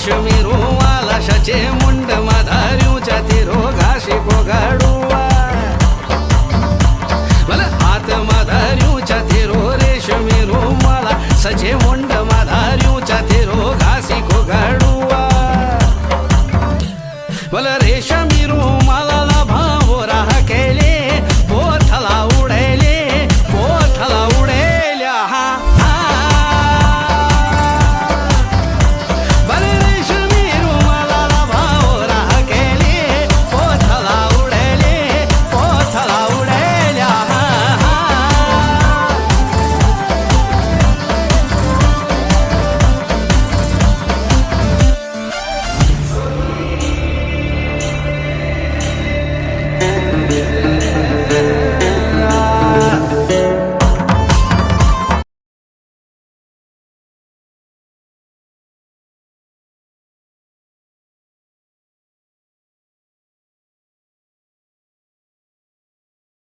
रेशमी रुमाला शाचे मुंड माधाऱ्यूच्या तेरो घाशी कोगाडुआ मला हात माधाऱ्यूच्या तेरो रेशमी रुमाला सचे मुंड